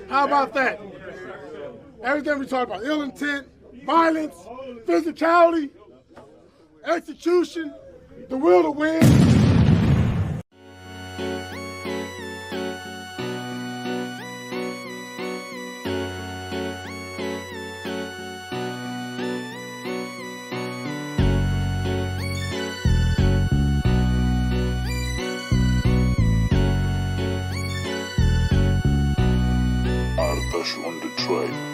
How about that? Everything we talk about, ill intent, violence, physicality, execution, the will to win. On the track.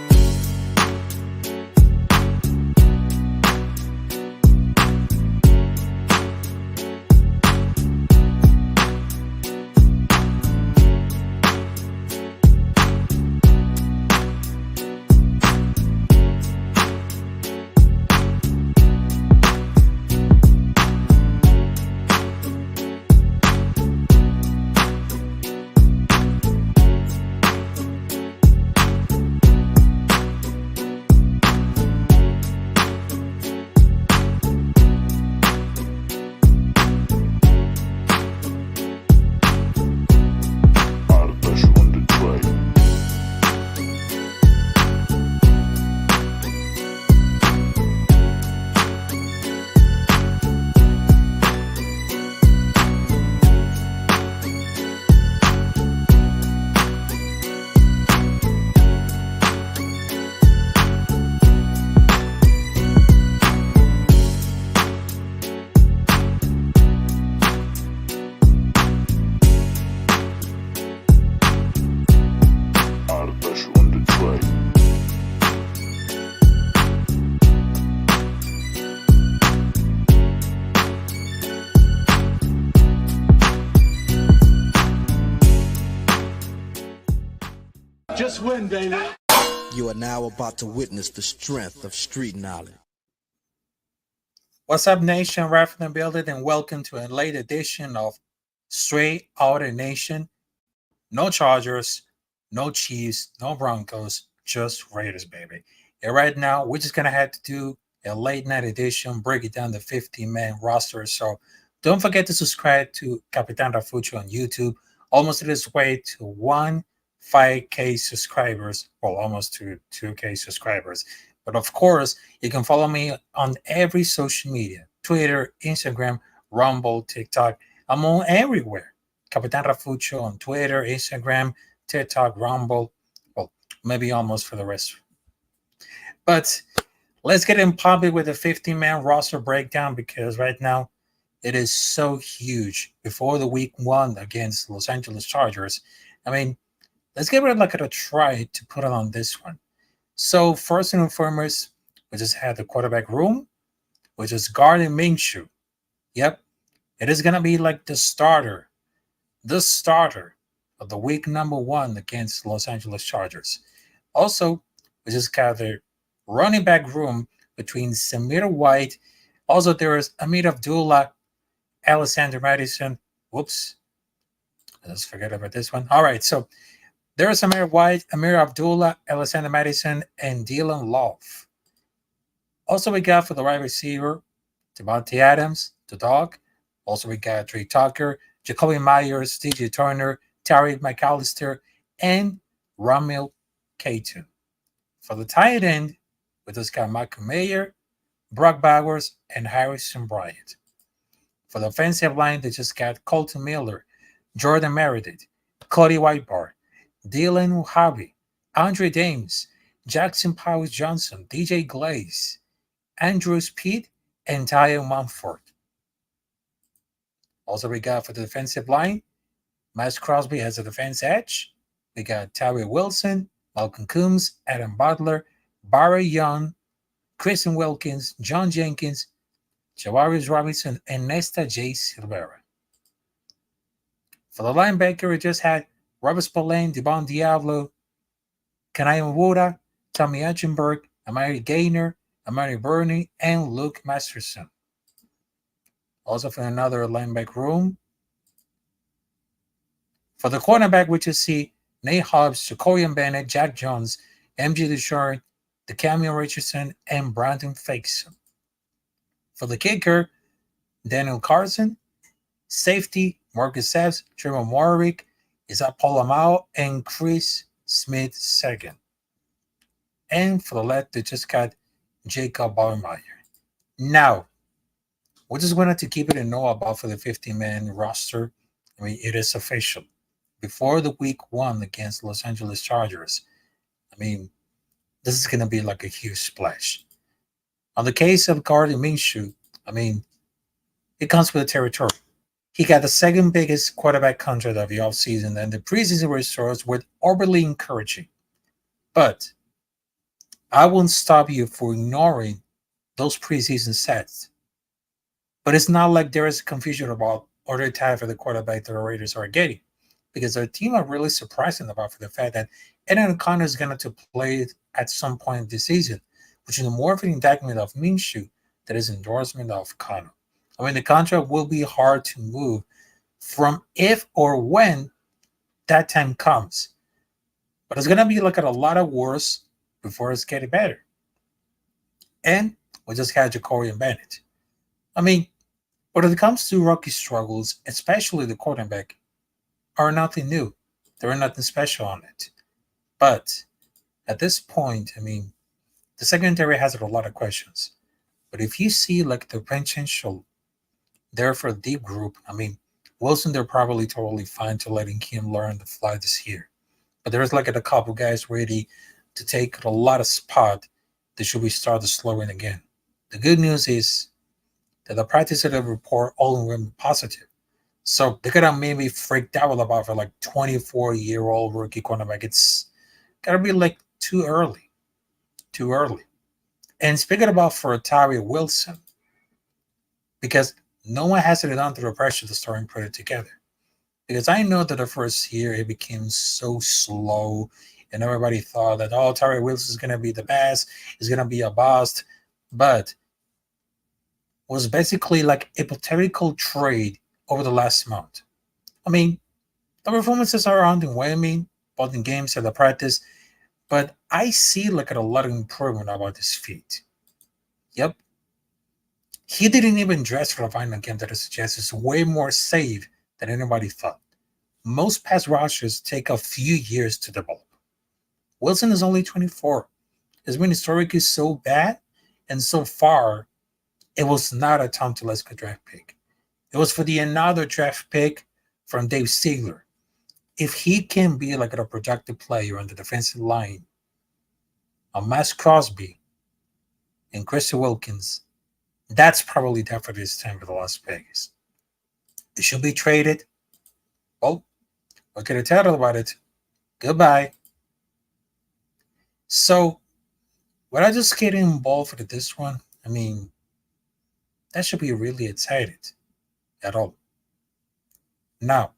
Just win, baby. You are now about to witness the strength of street knowledge. What's up, nation? Ralf in the building, and welcome to a late edition of Straight Outta Nation. No Chargers, no Chiefs, no Broncos, just Raiders, baby. And right now, we're just going to have to do a late night edition, break it down to 15-man roster. So don't forget to subscribe to Capitán Rafucho on YouTube. Almost on its way to 5K subscribers, well, almost to 2K subscribers. But of course, you can follow me on every social media, Twitter, Instagram, Rumble, TikTok. I'm on everywhere. Capitán Rafucho on Twitter, Instagram, TikTok, Rumble. Well, maybe almost for the rest. But let's get in public with the 15-man roster breakdown, because right now it is so huge. Before the week 1 against Los Angeles Chargers, I mean, let's give it a try to put it on this one. So first and foremost, we just had the quarterback room, which is Gardner Minshew. Yep, it is going to be like the starter of the week number 1 against Los Angeles Chargers. Also, we just got the running back room between Samir White. Also, there is Amir Abdullah, Alexander Madison. Whoops. Let's forget about this one. All right, so there's Amir White, Amir Abdullah, Alexander Madison, and Dylan Love. Also, we got for the wide receiver, Devontae Adams, the dog. Also, we got Trey Tucker, Jacoby Myers, DJ Turner, Tariq McAllister, and Ramil K2. For the tight end, we just got Michael Mayer, Brock Bowers, and Harrison Bryant. For the offensive line, they just got Colton Miller, Jordan Meredith, Cody Whitebar, Dylan Wahhabi, Andre Dames, Jackson Powers Johnson, DJ Glaze, Andrew Speed, and Tyo Mumford. Also, we got for the defensive line, Max Crosby has a defense edge. We got Tyree Wilson, Malcolm Coombs, Adam Butler, Barry Young, Christian Wilkins, John Jenkins, Jawarius Robinson, and Nesta J. Silvera. For the linebacker, we just had Robert Spillane, Devon Diablo, Kanai Nwuda, Tommy Eichenberg, Amari Gaynor, Amari Burney, and Luke Masterson. Also for another linebacker room. For the cornerback, we just see Nate Hobbs, Jacorian Bennett, Jack Jones, MJ Deshard, DeCamio Richardson, and Brandon Faison. For the kicker, Daniel Carson. Safety, Marcus Epps, Trevor Warwick, Isaac Polamao, and Chris Smith second. And for the left, they just got Jacob Bauermeyer. Now, we just wanted to keep it in know about for the 50-man roster. I mean, it is official. Before the week 1 against Los Angeles Chargers, I mean, this is going to be like a huge splash. On the case of Gardner Minshew, I mean, it comes with the territory. He got the second biggest quarterback contract of the offseason, and the preseason results were overly encouraging. But I won't stop you for ignoring those preseason sets. But it's not like there is confusion about other type of the quarterback the Raiders are getting, because their team are really surprising about for the fact that Aiden O'Connor is going to play at some point this season, which is more of an indictment of Minshew that is endorsement of Connor. I mean, the contract will be hard to move from if or when that time comes. But it's going to be like a lot of worse before it's getting better. And we just had Jacory and Bennett. I mean, when it comes to rookie struggles, especially the quarterback, are nothing new. There are nothing special on it. But at this point, I mean, the secondary has a lot of questions. But if you see like the potential there for a deep group, I mean, Wilson, they're probably totally fine to letting him learn to fly this year. But there's like a couple guys ready to take a lot of spot that should be started slowing again. The good news is that the practice of the report all went positive. So they're gonna maybe freaked out about for like 24-year-old rookie cornerback. It's gotta be like too early. Too early. And speaking about for Tyree Wilson, because no one has it under the pressure to start and put it together. Because I know that the first year it became so slow, and everybody thought that, oh, Tyree Wilson is going to be the best, is going to be a bust, but was basically like a hypothetical trade over the last month. I mean, the performances are underwhelming, both in games and the practice, but I see like a lot of improvement about his feet. Yep. He didn't even dress for the final game that suggests it's way more safe than anybody thought. Most pass rushers take a few years to develop. Wilson is only 24. His win historic is so bad, and so far, it was not a Tom Telesco draft pick. It was for the another draft pick from Dave Ziegler. If he can be like a projected player on the defensive line, a Max Crosby and Christy Wilkins, that's probably definitely his time for the Las Vegas. It should be traded. Well, what can I tell you about it? Goodbye. So, when I just get involved with this one, I mean, that should be really excited at all. Now,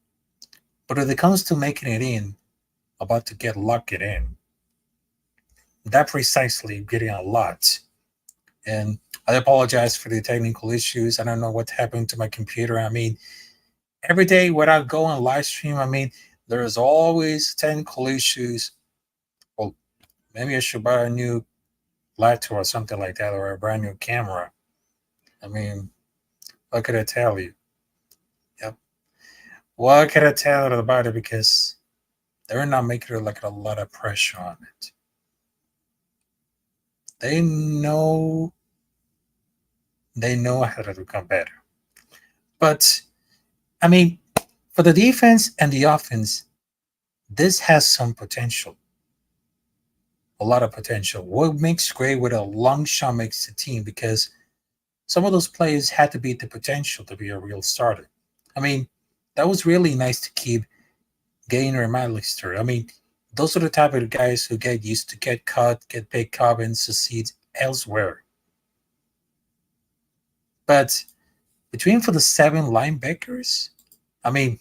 but when it comes to making it in, about to get locked in, that precisely getting a lot. And I apologize for the technical issues. I don't know what happened to my computer. I mean, every day when I go on live stream, I mean, there's always technical issues. Well, maybe I should buy a new laptop or something like that, or a brand new camera. I mean, what could I tell you? Yep. What could I tell you about it? Because they're not making it like a lot of pressure on it. They know how to become better. But I mean, for the defense and the offense, this has some potential. A lot of potential. What makes great with a long shot makes the team, because some of those players had to beat the potential to be a real starter. I mean, that was really nice to keep Gainer and McAllister. I mean, those are the type of guys who get used to get cut, get picked up, and succeed elsewhere. But between for the 7 linebackers, I mean,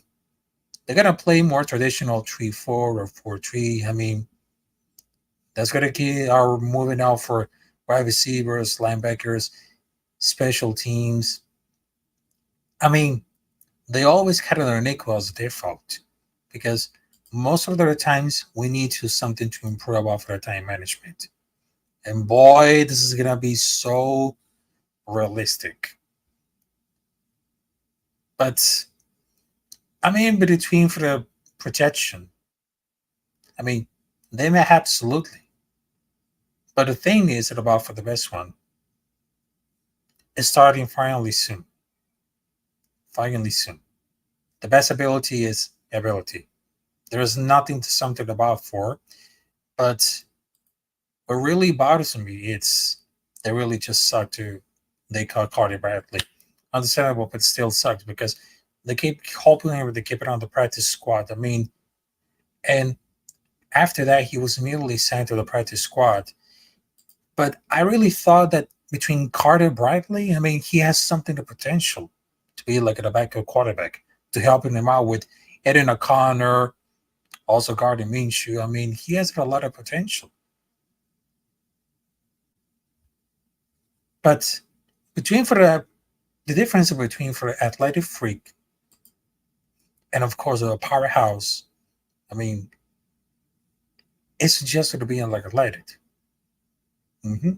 they're going to play more traditional 3-4 or 4-3. I mean, that's going to keep our moving out for wide receivers, linebackers, special teams. I mean, they always had their nickel as default, because most of the times we need to something to improve off our time management. And boy, this is going to be so realistic. But I mean, between for the protection, I mean, They may absolutely. But the thing is that about for the best one is starting finally soon. Finally soon. The best ability is ability. There is nothing to something about for, but what really bothers me it's they really just suck to they call Cardi Bradley. Understandable, but still sucks because they keep helping him to keep it on the practice squad. I mean, and after that he was immediately sent to the practice squad. But I really thought that between Carter Bradley, I mean, he has something of potential to be like a backup quarterback to helping him out with Eden O'Connor, also Gardner Minshew. I mean, he has a lot of potential. But between for the difference between for an athletic freak and of course a powerhouse, I mean, it's just to being like athletic. hmm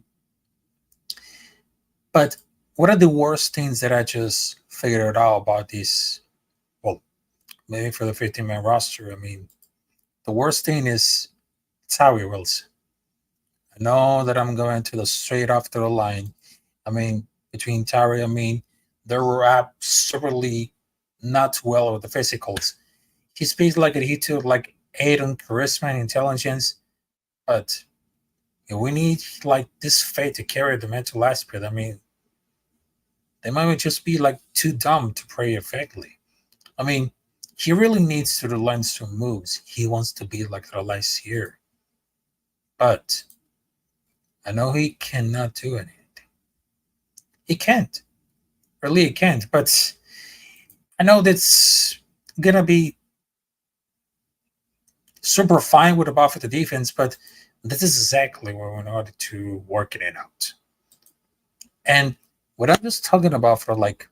But what are the worst things that I just figured out about this? Well, maybe for the 15-man roster, I mean, the worst thing is Tyree Wilson. I know that I'm going to the straight after the line. I mean, between Tyree, I mean, they were absolutely not well with the physicals. He speaks like he took like 8 on charisma and intelligence, but we need like this faith to carry the mental aspect. I mean, they might just be like too dumb to pray effectively. I mean, he really needs to learn some moves. He wants to be like the last year. But I know he cannot do anything. He can't. Really, he can't. But I know that's gonna be super fine with about for the defense, but this is exactly what we order to work it out. And what I'm just talking about for like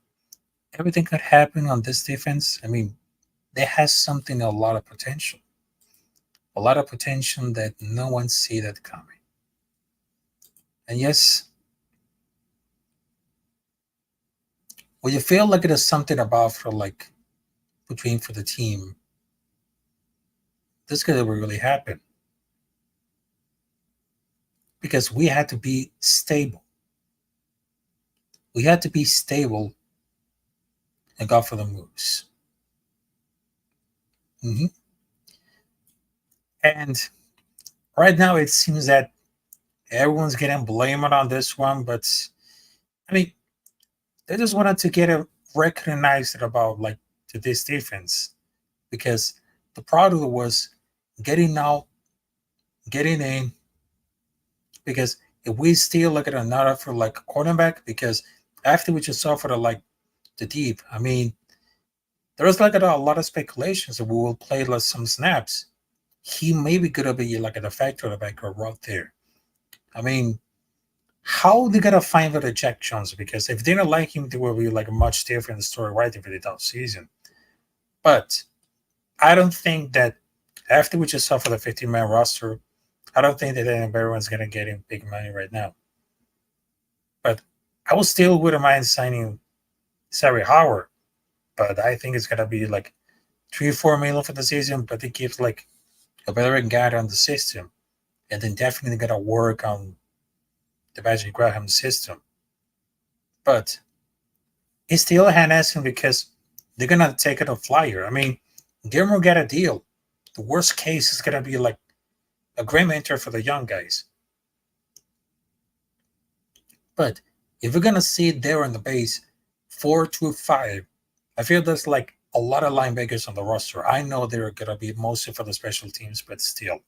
everything could happen on this defense, I mean, they has something a lot of potential. A lot of potential that no one see that coming. And yes, when you feel like it is something about for like between for the team, this could really happen. Because we had to be stable. We had to be stable and go for the moves. hmm And right now, it seems that everyone's getting blamed on this one, but I mean, they just wanted to get it recognized about like to this defense because the problem was getting out, getting in. Because if we still look at another for like a cornerback, because after we just saw for the like the deep, I mean, there was like a lot of speculations that we will play like some snaps. He maybe gonna be like a factor back or right there. I mean, how they gonna find the Jack Jones? Because if they don't like him, there will be like a much different story right for the top season. But I don't think that after we just saw for the 15-man roster, I don't think that everyone's gonna get him big money right now. But I will still wouldn't mind signing Sarah Howard. But I think it's gonna be like 3 or 4 million for the season, but it gives like a better guide on the system. And then definitely gonna work on the Magic Graham system. But it's still a hand asking because they're gonna take it a flyer. I mean, Gilmore got a deal. The worst case is gonna be like a grim enter for the young guys. But if we're gonna see it there on the base 4-5, I feel there's like a lot of linebackers on the roster. I know they're gonna be mostly for the special teams, but still.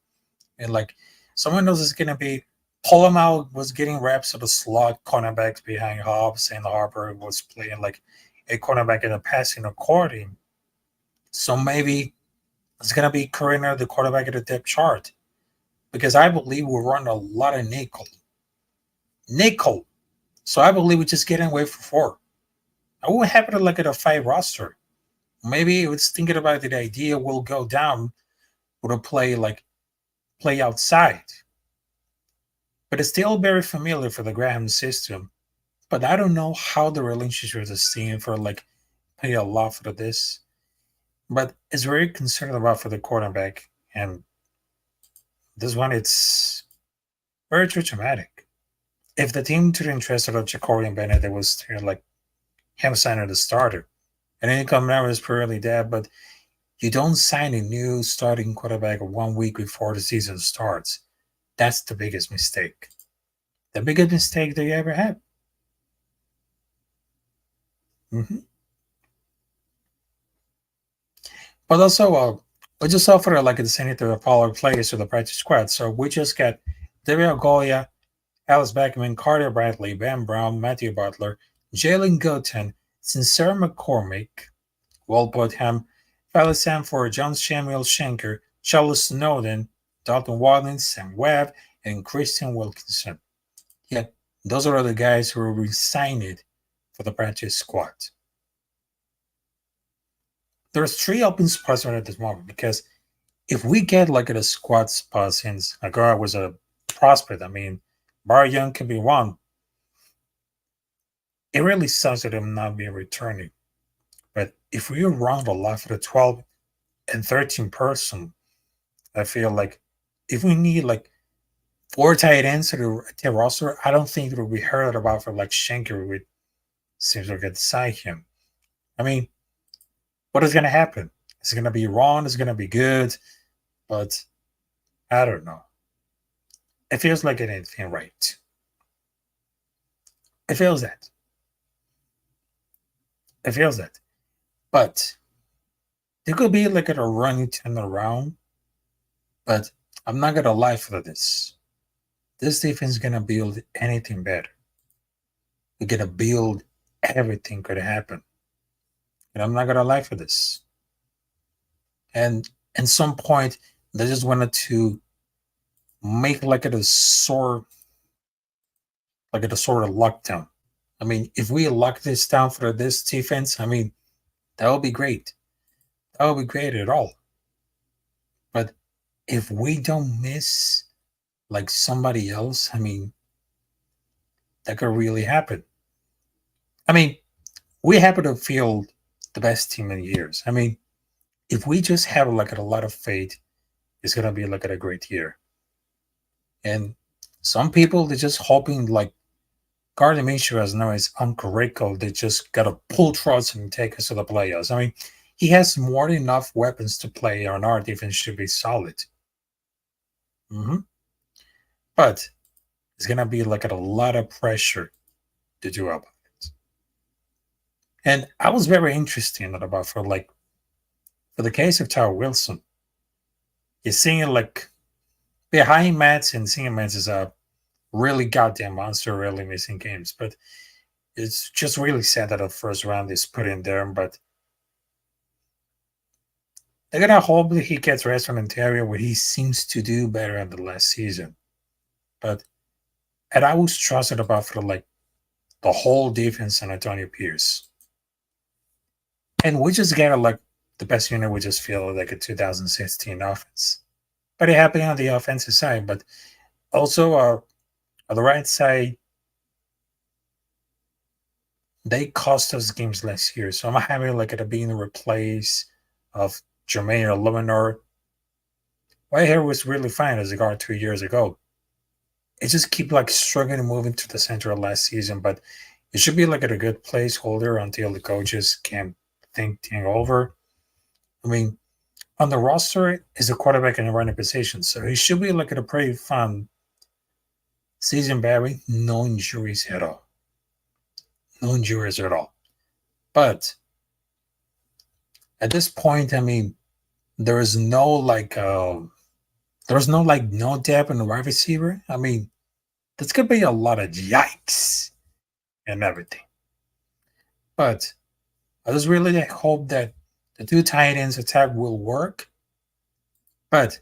And like someone else is gonna be Polamalu was getting reps of the slot cornerbacks behind Hobbs, and Harper was playing like a cornerback in a passing according. So maybe it's gonna be Corina, the quarterback at the depth chart. Because I believe we'll run a lot of nickel. Nickel. So I believe we just getting away for 4. I won't have it like at a 5 roster. Maybe it's thinking about the idea we'll go down with a play outside. But it's still very familiar for the Graham system. But I don't know how the relationship with the team for like pay a lot for this. But it's very concerned about for the quarterback. And this one it's very dramatic. If the team took interest of Jacory and Bennett, it was like him signing the starter. And then come out is purely that, but you don't sign a new starting quarterback 1 week before the season starts. That's the biggest mistake. The biggest mistake that you ever had. Mm-hmm. But also, we just offered like a senator of all our players to the practice squad. So we just got Dario Goya, Alice Beckman, Carter Bradley, Ben Brown, Matthew Butler, Jalen Goten, Sincere McCormick, Will Putnam, Felix Sanford, John Samuel Schenker, Charles Snowden, Dalton Watkins, Sam Webb, and Christian Wilkinson. Yeah, those are the guys who were signed for the practice squad. There's 3 open spots right at this moment because if we get like a squad spot since Agara was a prospect, I mean, Bar Young can be one. It really sucks that him not being returning. But if we run a lot for the 12 and 13 person, I feel like if we need like 4 tight ends to the roster, I don't think it will be heard about for like Schenker with seems like it's side him. I mean, what is going to happen? Is it going to be wrong? Is it going to be good? But I don't know. It feels like it ain't right. It feels that. It feels that. But there could be like a running turn around. But I'm not going to lie for this. This defense is going to build anything better. We're going to build everything could happen. And I'm not going to lie for this. And at some point, they just wanted to make like a sort of lockdown. I mean, if we lock this down for this defense, I mean, that would be great. That would be great at all. But if we don't miss like somebody else, I mean, that could really happen. I mean, we happen to field the best team in years. I mean, if we just have like a lot of faith, it's gonna be like a great year. And some people they're just hoping like Gardner Minshew has now his Uncle Rico. They just gotta pull trust and take us to the playoffs. I mean, he has more than enough weapons to play, and our defense should be solid. Mm-hmm. But it's gonna be like a lot of pressure to do about it. And I was very interested in it about for the case of Tyrell Wilson. You're seeing it like behind Mats, and seeing Mats is a really goddamn monster, really missing games. But it's just really sad that the first round is put in there. But they're gonna hope that he gets rest from Ontario, where he seems to do better than the last season. But and I was trusted about for like the whole defense and Antonio Pierce. And we just get like the best unit we just feel like a 2016 offense. But it happened on the offensive side, but also on the right side, they cost us games last year. So I'm happy like it being replaced of Jermaine or Lemonor. Whitehair was really fine as a guard 2 years ago. It just keep like struggling to move into the center of last season, but it should be like at a good placeholder until the coaches can think over. I mean, on the roster is a quarterback in a running position, so he should be like at a pretty fun season, Barry. No injuries at all. No injuries at all. But at this point, I mean, there is no no depth in the wide receiver. I mean, there's gonna be a lot of yikes and everything. But I just really hope that the 2 tight ends attack will work. But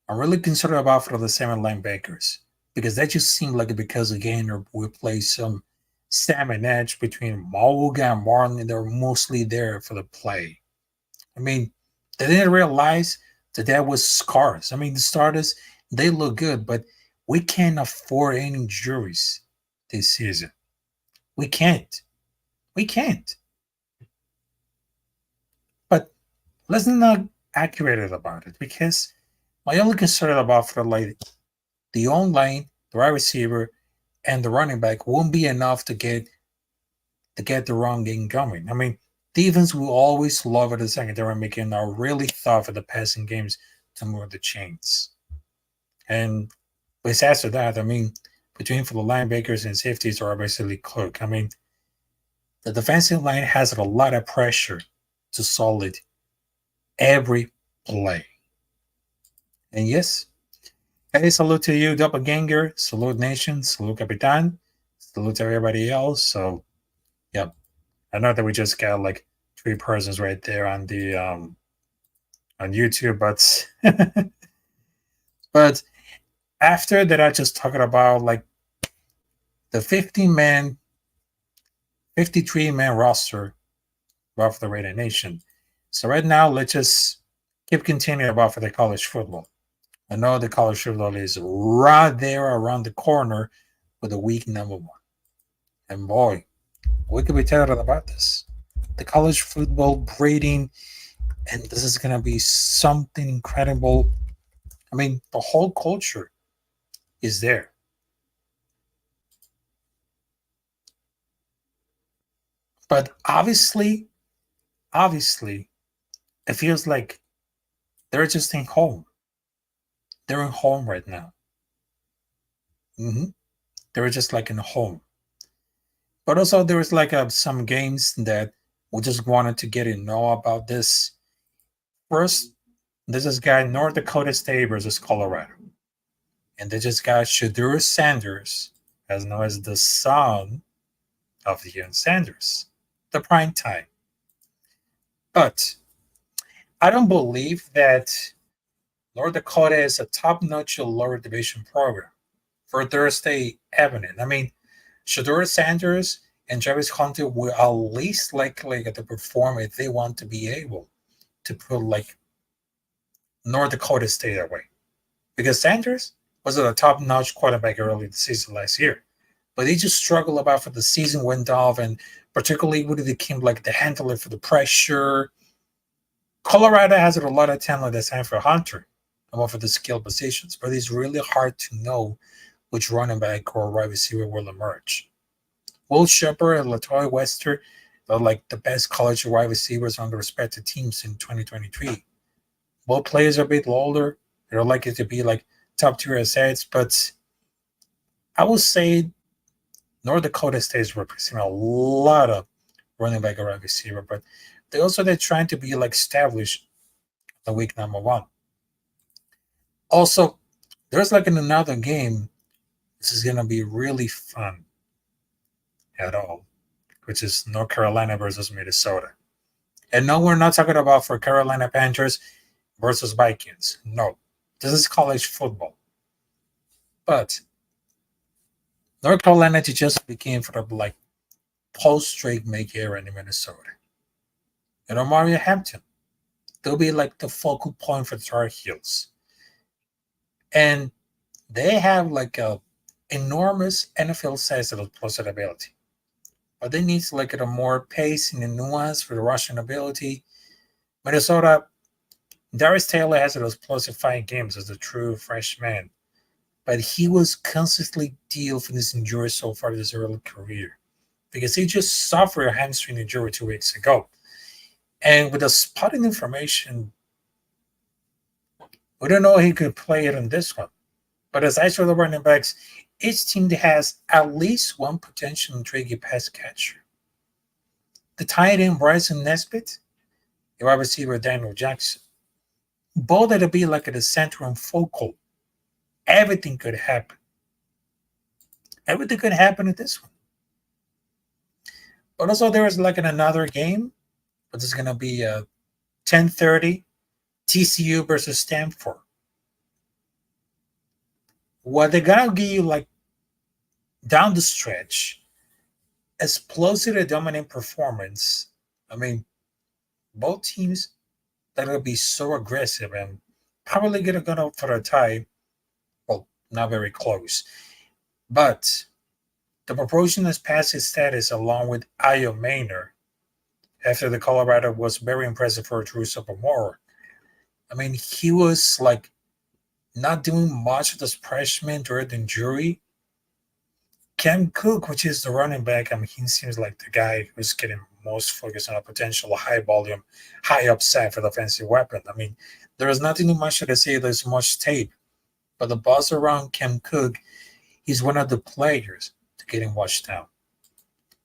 I'm really concerned about for the 7 linebackers because that just seemed like because again we play some Sam and Edge between Mauga and Martin, and they're mostly there for the play. I mean, they didn't realize that was scars. I mean, the starters they look good, but we can't afford any injuries this season. We can't. We can't. But let's not accurate about it because My only concern about for the online, the wide receiver, and the running back won't be enough to get the wrong game going. I mean, defense will always love it the secondary making a really tough for the passing games to move the chains. And besides that, I mean, between for the linebackers and safeties are basically cooked. I mean, the defensive line has a lot of pressure to solid every play. And yes, hey, salute to you, Doppelganger. Salute Nation. Salute Capitan. Salute to everybody else. So, yeah, I know that we just got like 3 persons right there on the on YouTube, but but after that, I just talking about like the 15-man, 53-man roster of the Raider Nation. So right now, let's just keep continuing about for the college football. I know the college football is right there around the corner with the week number 1. And boy, we could be telling about this. The college football breeding, and this is going to be something incredible. I mean, the whole culture is there. But obviously, it feels like they're just in home. They're in home right now. They're just like in home. But also, there was like some games that we just wanted to get to know about this. First, this is guy North Dakota State versus Colorado. And they just got Shadur Sanders, as known as the son of the young Sanders, the prime time. But I don't believe that North Dakota is a top-notch lower division program for Thursday evening. I mean, Shadur Sanders and Travis Hunter will at least likely get to perform if they want to be able to put like North Dakota State away. Because Sanders was a top-notch quarterback early in the season last year. But he just struggled about for the season went off, and particularly when it became like the handler for the pressure. Colorado has a lot of talent that's time for Hunter, and for the skill positions, but it's really hard to know which running back or wide receiver will emerge. Will Shepard and Latoya Wester are like the best college wide receivers on the respective teams in 2023. Both players are a bit older. They're likely to be like top tier assets, but I would say North Dakota State is representing a lot of running back or wide receiver, but they're trying to be like established the week number 1. Also, there's like in another game. This is gonna be really fun at all, which is North Carolina versus Minnesota. And no, we're not talking about for Carolina Panthers versus Vikings. No, this is college football. But North Carolina just became for the like post-Drake make era in Minnesota. And Mario Hampton, they'll be like the focal point for the Tar Heels. And they have like a enormous NFL size of explosive ability. But they need to like a more pace and a nuance for the rushing ability. Minnesota, Darius Taylor has those explosive 5 games as a true freshman. But he was constantly dealing with this injury so far in his early career. Because he just suffered a hamstring injury 2 weeks ago. And with the spotting information, we don't know if he could play it on this one. But as I saw the running backs, each team has at least one potential intriguing pass catcher. The tight end Bryson Nesbitt, the wide receiver Daniel Jackson. Both to be like at the center and focal. Everything could happen. Everything could happen at this one. But also there is like another game, but it's gonna be 10:30 TCU versus Stanford. What they're gonna give you like down the stretch, explosive and dominant performance. I mean, both teams that will be so aggressive and probably gonna go for a tie. Well, not very close. But the proportion has passed his status along with Io Maynard after the Colorado was very impressive for Drew Sophomore. I mean, he was like not doing much of this freshman during the jury. Cam Cook, which is the running back, I mean, he seems like the guy who's getting most focused on a potential high volume, high upside for the offensive weapon. I mean, there is nothing much to say. There's much tape, but the buzz around Cam Cook, he's one of the players to getting watched down.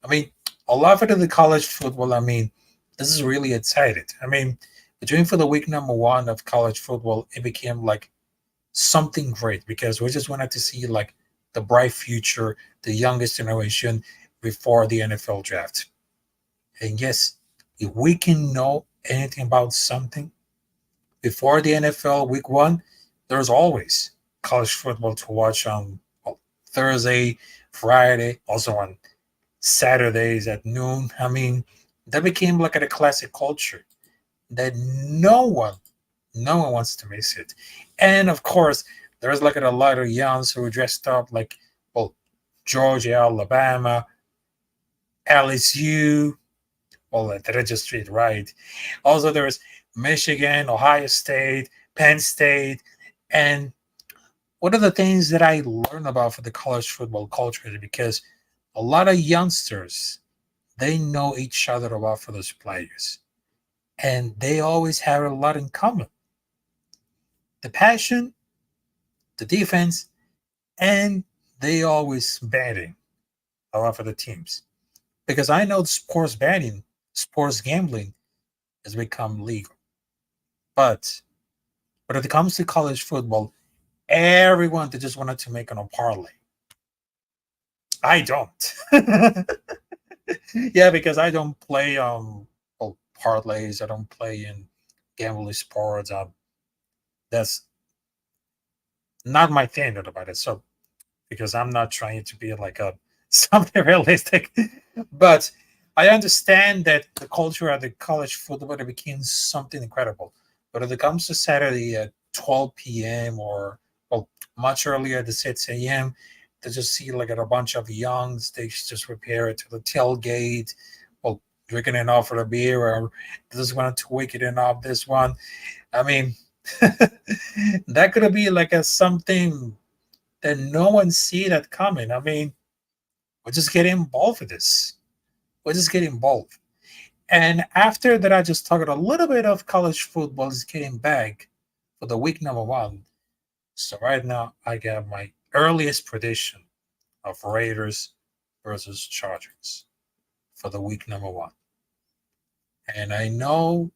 I mean, a lot of the college football, I mean, this is really excited. I mean, between for the week number one of college football, it became like something great because we just wanted to see like the bright future, the youngest generation before the NFL draft. And yes, if we can know anything about something before the NFL week one, there's always college football to watch on Thursday, Friday, also on Saturdays at noon. I mean, that became like a classic culture that no one wants to miss it. And of course, there's like a lot of youngs who dressed up like, well, Georgia, Alabama, LSU. Well, did I just read right? Also, there's Michigan, Ohio State, Penn State. And one of the things that I learned about for the college football culture is because a lot of youngsters, they know each other about for those players. And they always have a lot in common. The passion, the defense, and they always betting a lot for the teams. Because I know sports betting, sports gambling has become legal. But when it comes to college football, everyone they just wanted to make on a parlay. I don't. Yeah, because I don't play well, parlays. I don't play in gambling sports. That's not my thing about it. So because I'm not trying to be like a something realistic, but I understand that the culture of the college football it became something incredible. But if it comes to Saturday at 12 p.m. or well much earlier at 6 a.m., to just see like a bunch of youngs, they just prepare to the tailgate, well drinking enough for a beer or just wanted to wake it enough this one. I mean, that could be like a something that no one see that coming. I mean, we're just getting involved with this. We're just getting involved. And after that, I just talked a little bit of college football is getting back for the week number one. So right now, I got my earliest prediction of Raiders versus Chargers for the week number one. And I know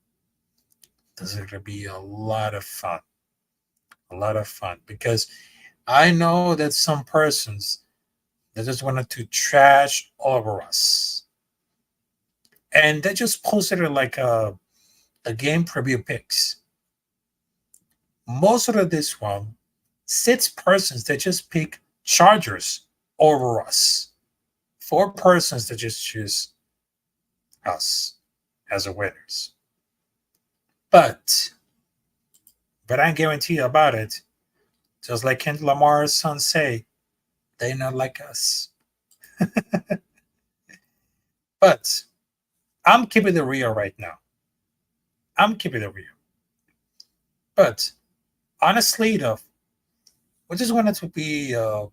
this is going to be a lot of fun. A lot of fun because I know that some persons they just wanted to trash over us. And they just posted it like a game preview picks. Most of this one, 6 persons that just pick Chargers over us. 4 persons that just choose us as a winners. But I guarantee you about it, just like Kent Lamar's son say, they not like us. But I'm keeping it real right now. I'm keeping it real. But honestly, though, we just wanted to be a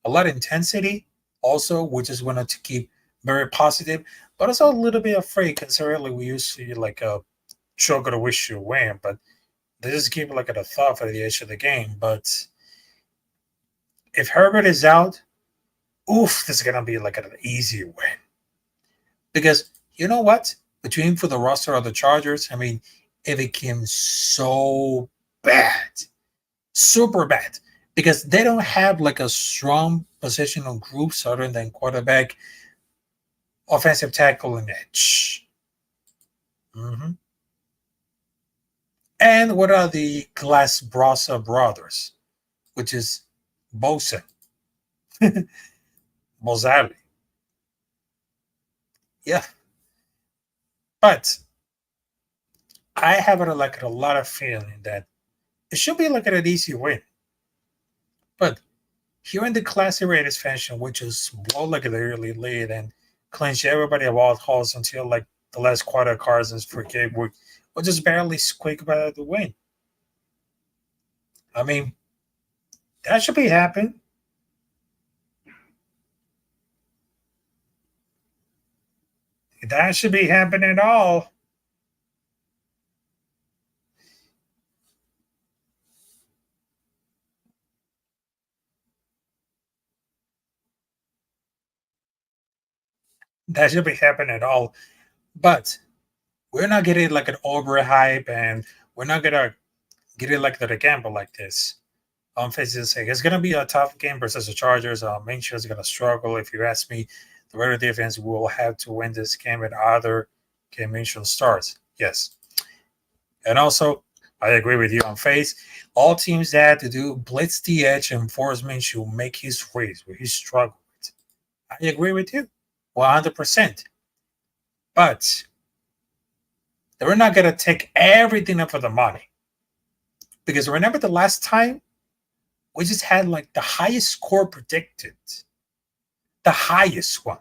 lot of intensity. Also, we just wanted to keep very positive, but also a little bit afraid considering we usually like a struggle to wish you win, but they just keep like a thought for the edge of the game. But if Herbert is out, oof, this is gonna be like an easy win. Because you know what? Between for the roster of the Chargers, I mean, it became so bad, super bad, because they don't have like a strong positional groups other than quarterback, offensive tackle, and edge. Mhm. And what are the Glass Brasa brothers, which is Bosa, Bozali? Yeah, but I have like a lot of feeling that it should be like an easy win. But here in the classy Raiders fashion, which is blow like the early lead and clinch everybody of all calls until like the last quarter cards for Gabe, we just barely squeak by the win. I mean, that should be happening. That should be happening at all. That should be happening at all. But we're not getting like an overhype, and we're not gonna get it like the gamble like this. Faces sake, it's gonna be a tough game versus the Chargers. Minshew is gonna struggle. If you ask me, the Raider defense will have to win this game and either game Minshew starts. Yes, and also I agree with you on face. All teams that had to do blitz the edge and force Minshew make his race where he struggled. I agree with you, 100%. But they're not gonna take everything up for the money. Because remember the last time we just had like the highest score predicted. The highest one.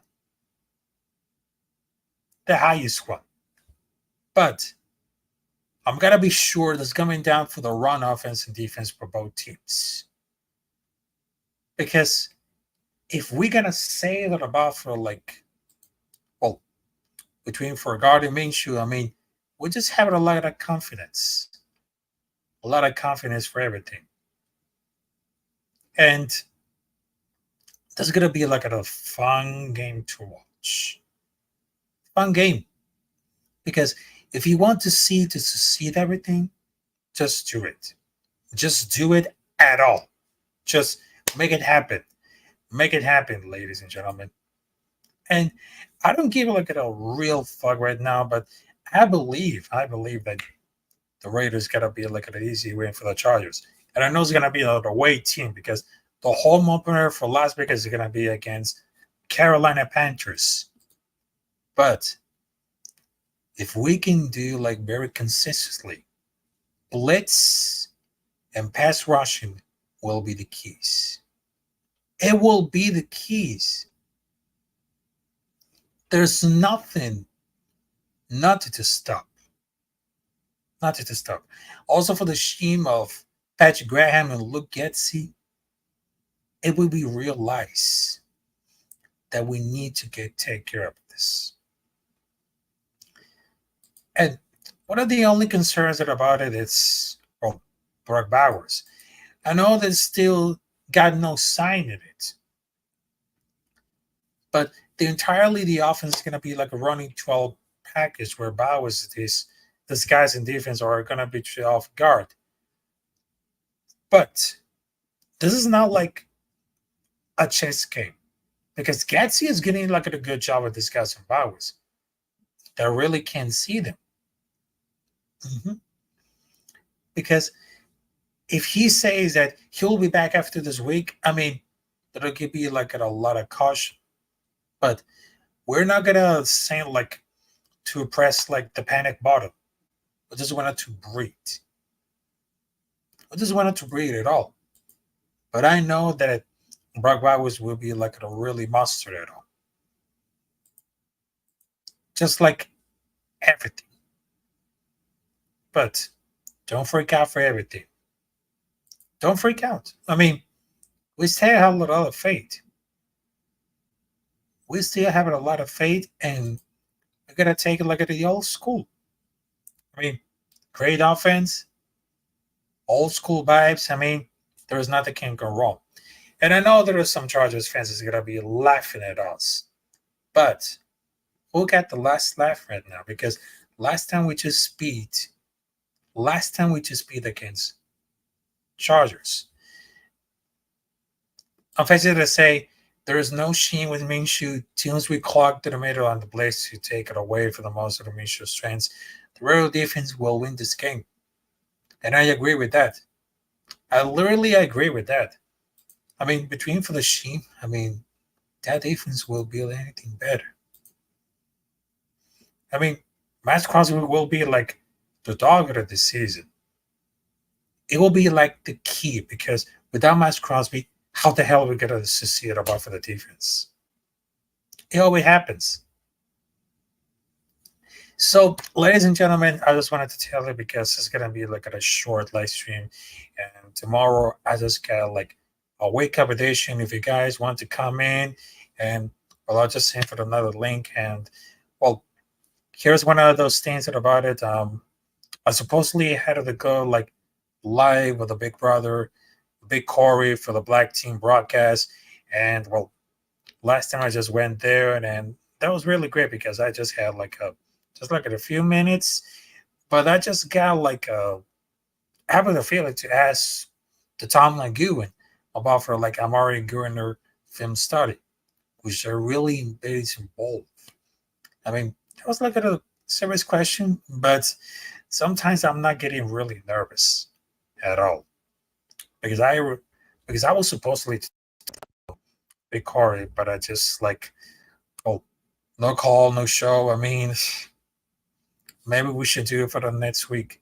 The highest one. But I'm going to be sure that's coming down for the run offense and defense for both teams. Because if we're going to say that about for like, well, between Forgard and Minshew, I mean, we're just having a lot of confidence. A lot of confidence for everything. And that's going to be like a fun game to watch. Fun game. Because if you want to see to succeed everything, just do it. Just do it at all. Just make it happen. Make it happen, ladies and gentlemen. And I don't give like a real fuck right now, but I believe that the Raiders gotta be like an easy win for the Chargers. And I know it's gonna be the away team because the home opener for Las Vegas is gonna be against Carolina Panthers. But if we can do like very consistently, blitz and pass rushing will be the keys. It will be the keys. There's nothing to stop. Nothing to stop. Also for the scheme of Patrick Graham and Luke Getsy, it will be realized that we need to take care of this. And one of the only concerns that about it is, well, Brock Bowers. I know they still got no sign in it, but the offense is going to be like a running 12 package where Bowers these guys in defense are going to be off guard. But this is not like a chess game because Gatsby is getting like a good job with these guys from Bowers. They really can't see them. Mm-hmm. Because if he says that he'll be back after this week, I mean, that'll give you like a lot of caution. But we're not gonna say like to press like the panic button. We just wanted to breathe. We just wanted to breathe at all. But I know that Brock Bowers will be like a really mustard at all. Just like everything. But don't freak out for everything. Don't freak out. I mean, we still have a lot of faith. We still have a lot of faith, and we're going to take a look at the old school. I mean, great offense, old school vibes. I mean, there's nothing can go wrong. And I know there are some Chargers fans that's going to be laughing at us. But we'll get the last laugh right now because last time we just beat against Chargers. I'm facing to say there is no sheen with Minshew. Teams we clogged to the middle on the blades to take it away for the most of the Minshew strengths. The Raider defense will win this game. And I agree with that. I literally agree with that. I mean, between for the sheen, I mean, that defense will build anything better. I mean, Matt Crosby will be like the dog of the season. It will be like the key because without Matt Crosby, how the hell are we going to succeed about for the defense? It always happens. So, ladies and gentlemen, I just wanted to tell you because it's gonna be like a short live stream, and tomorrow I just got like a wake up edition. If you guys want to come in, and well, I'll just send for another link. And well, here's one of those things that about it. I supposedly had to go like live with a Big Brother, Big Corey for the Black Team broadcast, and well, last time I just went there, and that was really great because I just had like a few minutes, but I just got like having the feeling to ask the Tom Lagoon about for like I'm already doing their film study, which are really very bold. I mean, that was like a serious question, but sometimes I'm not getting really nervous at all because I was supposedly Big Corey, but I just like, oh, no call, no show. I mean, maybe we should do it for the next week.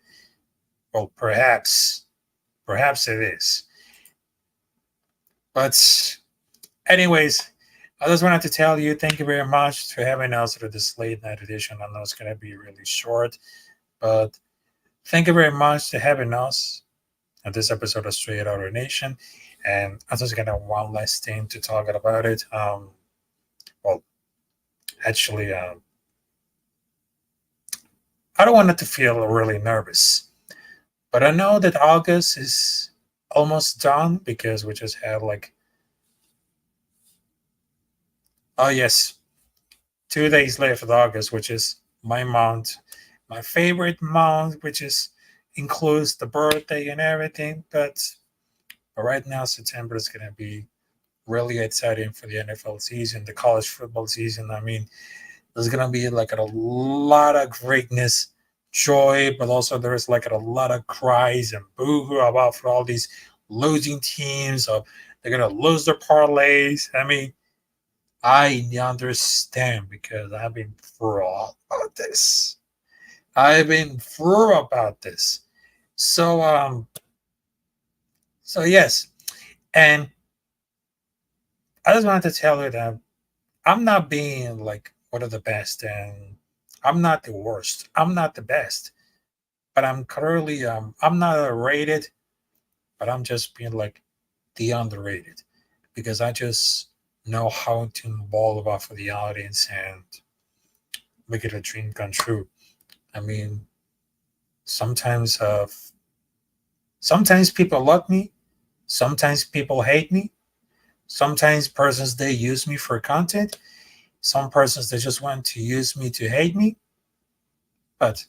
Well, perhaps it is. But anyways, I just wanted to tell you thank you very much for having us for this late night edition. I know it's gonna be really short, but thank you very much for having us on this episode of Straight Outta Nation. And I'm just gonna one last thing to talk about it. Well, actually, I don't want it to feel really nervous, but I know that August is almost done because we just have like, oh yes, 2 days left of August, which is my month, my favorite month, which is includes the birthday and everything. But right now, September is going to be really exciting for the NFL season, the college football season. I mean, there's going to be like a lot of greatness, joy, but also there's like a lot of cries and boo-hoo about for all these losing teams. Of they're going to lose their parlays. I mean, I understand because I've been through all about this. I've been through about this. So so yes. And I just wanted to tell you that I'm not being like one of the best and I'm not the worst. I'm not the best. But I'm currently I'm not rated, but I'm just being like the underrated because I just know how to involve off for the audience and make it a dream come true. I mean, sometimes sometimes people love me, sometimes people hate me, sometimes persons they use me for content, some persons they just want to use me to hate me. But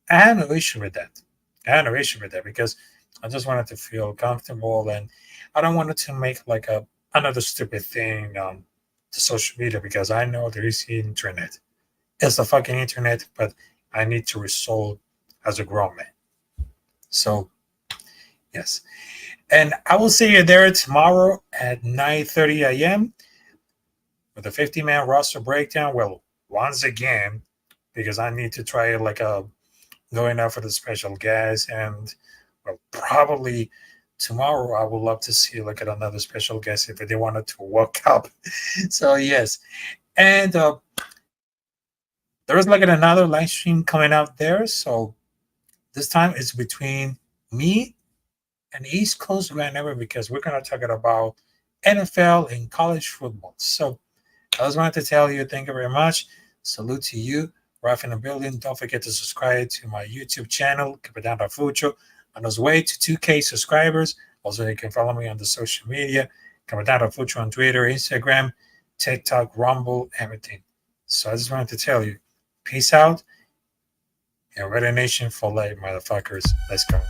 I have no issue with that. I have no issue with that because I just wanted to feel comfortable and I don't want it to make like a another stupid thing to social media because I know there is the internet. It's the fucking internet, but I need to resolve as a grown man. So yes. And I will see you there tomorrow at 9:30 a.m. with a 50-man roster breakdown. Well, once again, because I need to try like a going out for the special guest and well probably tomorrow I would love to see like another special guest if they wanted to walk up. So yes. And there is like another live stream coming out there. So this time it's between me and East Coast whenever because we're gonna talk about NFL and college football. So I just wanted to tell you thank you very much. Salute to you. Ralf in the building. Don't forget to subscribe to my YouTube channel, Capitán Rafucho, on his way to 2K subscribers. Also, you can follow me on the social media, Capitán Rafucho on Twitter, Instagram, TikTok, Rumble, everything. So I just wanted to tell you, peace out, and Red Nation for life, motherfuckers. Let's go.